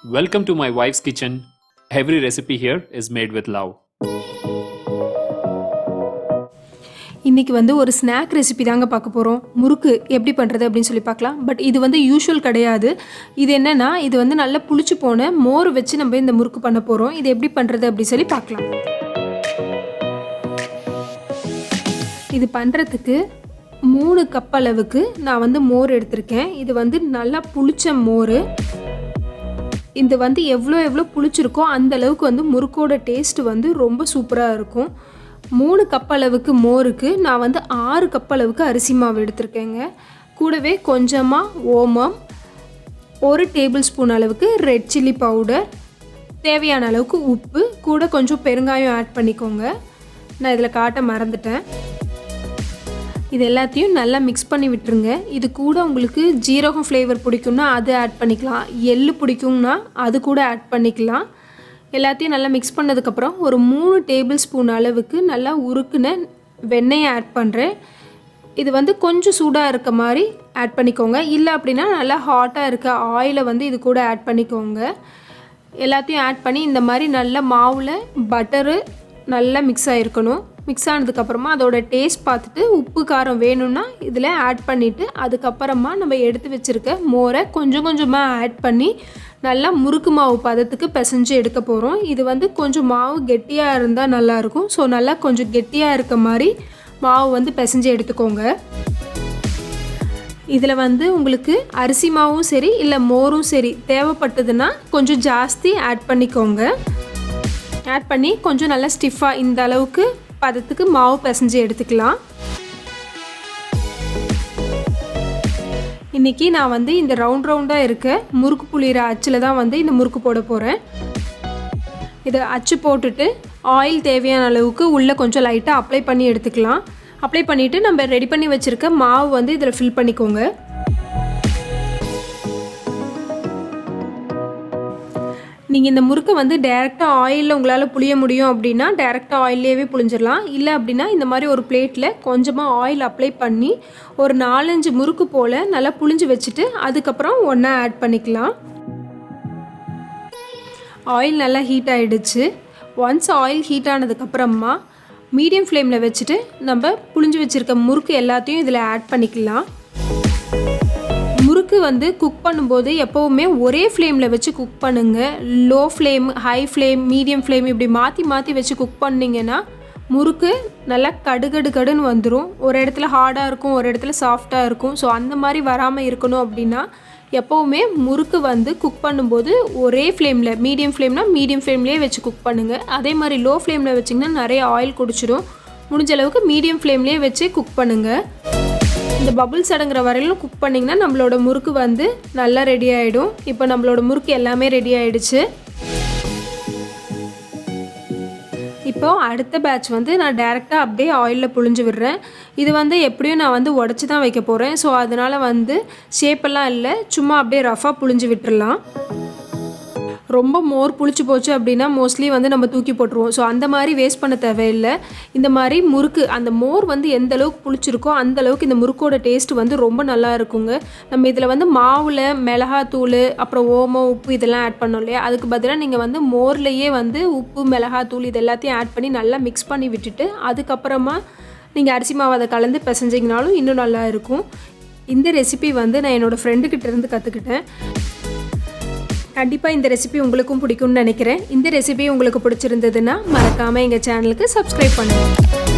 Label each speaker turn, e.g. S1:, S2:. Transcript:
S1: Welcome to my wife's kitchen. Every recipe here is made with love.
S2: இன்றைக்கி ஒரு snack recipe தாங்க பார்க்க போகிறோம். முறுக்கு எப்படி பண்ணுறது அப்படின்னு சொல்லி பார்க்கலாம். பட் இது யூஷுவல் கிடையாது. இது என்னென்னா இது நல்லா புளிச்சு போன மோர் வச்சு நம்ம இந்த முறுக்கு பண்ண போகிறோம். இது எப்படி பண்ணுறது அப்படின்னு சொல்லி பார்க்கலாம். இது பண்ணுறதுக்கு 3 கப் அளவுக்கு நான் மோர் எடுத்திருக்கேன். இது நல்லா புளிச்ச மோர். இது எவ்வளோ புளிச்சிருக்கோ அந்த அளவுக்கு முறுக்கோட டேஸ்ட் ரொம்ப சூப்பராக இருக்கும். 3 கப் அளவுக்கு மோருக்கு நான் 6 கப் அளவுக்கு அரிசி மாவு எடுத்திருக்கேங்க. கூடவே கொஞ்சமாக ஓமம், 1 டேபிள் ஸ்பூன் அளவுக்கு ரெட் சில்லி பவுடர், தேவையான அளவுக்கு உப்பு, கூட கொஞ்சம் பெருங்காயம் ஆட் பண்ணிக்கோங்க. நான் இதில் காட்ட மறந்துட்டேன். இது எல்லாத்தையும் நல்லா மிக்ஸ் பண்ணி விட்டுருங்க. இது கூட உங்களுக்கு ஜீரகம் ஃப்ளேவர் பிடிக்கும்னா அது ஆட் பண்ணிக்கலாம், எள்ளு பிடிக்கும்னா அது கூட ஆட் பண்ணிக்கலாம். எல்லாத்தையும் நல்லா மிக்ஸ் பண்ணதுக்கப்புறம் ஒரு 3 டேபிள் ஸ்பூன் அளவுக்கு நல்லா உருக்குன வெண்ணெயை ஆட் பண்ணுறேன். இது கொஞ்சம் சூடாக இருக்க மாதிரி ஆட் பண்ணிக்கோங்க. இல்லை அப்படின்னா நல்லா ஹாட்டாக இருக்க ஆயிலை இது கூட ஆட் பண்ணிக்கோங்க. எல்லாத்தையும் ஆட் பண்ணி இந்த மாதிரி நல்லா மாவில் பட்டரு நல்லா மிக்ஸ் ஆகிருக்கணும். மிக்ஸ் ஆனதுக்கப்புறமா அதோட டேஸ்ட் பார்த்துட்டு உப்பு காரம் வேணும்னா இதில் ஆட் பண்ணிவிட்டு அதுக்கப்புறமா நம்ம எடுத்து வச்சுருக்க மோரை கொஞ்சம் கொஞ்சமாக ஆட் பண்ணி நல்லா முறுக்கு மாவு பதத்துக்கு பிசைஞ்சு எடுக்க போகிறோம். இது கொஞ்சம் மாவு கெட்டியாக இருந்தால் நல்லாயிருக்கும். ஸோ நல்லா கொஞ்சம் கெட்டியாக இருக்க மாதிரி மாவு பிசைஞ்சு எடுத்துக்கோங்க. இதில் உங்களுக்கு அரிசி மாவும் சரி இல்லை மோரும் சரி தேவைப்பட்டதுன்னா கொஞ்சம் ஜாஸ்தி ஆட் பண்ணிக்கோங்க. ஆட் பண்ணி கொஞ்சம் நல்லா ஸ்டிஃபாக இந்த அளவுக்கு பதத்துக்கு மாவு பிசைஞ்சு எடுத்துக்கலாம். இன்றைக்கி நான் இந்த ரவுண்டாக இருக்க முறுக்கு புளிகிற அச்சில் தான் இந்த முறுக்கு போட போகிறேன். இதை அச்சு போட்டுட்டு ஆயில் தேவையான அளவுக்கு உள்ளே கொஞ்சம் லைட்டாக அப்ளை பண்ணி எடுத்துக்கலாம். அப்ளை பண்ணிவிட்டு நம்ம ரெடி பண்ணி வச்சுருக்க மாவு இதில் ஃபில் பண்ணிக்கோங்க. நீங்கள் இந்த முறுக்கை டைரெக்டாக ஆயிலில் உங்களால் புளிய முடியும் அப்படின்னா டைரெக்டாக ஆயிலே புளிஞ்சிடலாம். இல்லை அப்படின்னா இந்த மாதிரி ஒரு பிளேட்டில் கொஞ்சமாக ஆயில் அப்ளை பண்ணி ஒரு 4-5 முறுக்கு போல் நல்லா புளிஞ்சு வச்சுட்டு அதுக்கப்புறம் ஒன்றா ஆட் பண்ணிக்கலாம். ஆயில் நல்லா ஹீட் ஆகிடுச்சு. ஒன்ஸ் ஆயில் ஹீட் ஆனதுக்கப்புறமா மீடியம் ஃப்ளேமில் வச்சுட்டு நம்ம புளிஞ்சு வச்சுருக்க முறுக்கு எல்லாத்தையும் இதில் ஆட் பண்ணிக்கலாம். முறுக்கு குக் பண்ணும்போது எப்போவுமே ஒரே ஃப்ளேமில் வச்சு குக் பண்ணுங்கள். Low flame, high flame, medium flame இப்படி மாற்றி மாற்றி வச்சு குக் பண்ணிங்கன்னா முறுக்கு நல்லா கடுன்னு வந்துடும். ஒரு இடத்துல ஹார்டாக இருக்கும், ஒரு இடத்துல சாஃப்டாக இருக்கும். ஸோ அந்த மாதிரி வராமல் இருக்கணும் அப்படின்னா எப்போவுமே முறுக்கு குக் பண்ணும்போது ஒரே ஃப்ளேமில், மீடியம் ஃப்ளேம்னா மீடியம் ஃப்ளேம்லேயே வச்சு குக் பண்ணுங்கள். அதே மாதிரி லோ ஃப்ளேமில் வச்சிங்கன்னா நிறைய ஆயில் குடிச்சிடும். முடிஞ்ச அளவுக்கு மீடியம் ஃப்ளேம்லேயே வச்சு குக் பண்ணுங்கள். இந்த பபுள்ஸ் அடங்குற வரையிலும் குக் பண்ணிங்கன்னா நம்மளோட முறுக்கு நல்லா ரெடி ஆகிடும். இப்போ நம்மளோட முறுக்கு எல்லாமே ரெடி ஆகிடுச்சு. இப்போது அடுத்த பேட்ச் நான் டேரெக்டாக அப்படியே ஆயிலில் புழிஞ்சு விடுறேன். இது எப்படியும் நான் உடச்சி தான் வைக்க போகிறேன். ஸோ அதனால் ஷேப்பெல்லாம் இல்லை, சும்மா அப்படியே ரஃபாக புழிஞ்சு விட்டுறலாம். ரொம்ப மோர் புளிச்சு போச்சு அப்படின்னா மோஸ்ட்லி நம்ம தூக்கி போட்டுருவோம். ஸோ அந்த மாதிரி வேஸ்ட் பண்ண தேவையில்லை. இந்த மாதிரி முறுக்கு அந்த மோர் எந்த அளவுக்கு புளிச்சிருக்கோ அந்த அளவுக்கு இந்த முறுக்கோட டேஸ்ட் ரொம்ப நல்லா இருக்குங்க. நம்ம இதில் மாவில் மிளகாத்தூள், அப்புறம் ஓமம், உப்பு இதெல்லாம் ஆட் பண்ணோம் இல்லையா, அதுக்கு பதிலாக நீங்கள் மோர்லேயே உப்பு, மிளகாத்தூள் இது எல்லாத்தையும் ஆட் பண்ணி நல்லா மிக்ஸ் பண்ணி விட்டுட்டு அதுக்கப்புறமா நீங்கள் அரிசி மாவு அதை கலந்து பிசைஞ்சிங்கனாலும் இன்னும் நல்லா இருக்கும். இந்த ரெசிபி நான் என்னோடய ஃப்ரெண்டுக்கிட்ட இருந்து கற்றுக்கிட்டேன். கண்டிப்பாக இந்த ரெசிபி உங்களுக்கும் பிடிக்கும்னு நினைக்கிறேன். இந்த ரெசிபி உங்களுக்கு பிடிச்சிருந்ததுன்னா மறக்காமல் எங்கள் சேனலுக்கு சப்ஸ்கிரைப் பண்ணுங்கள்.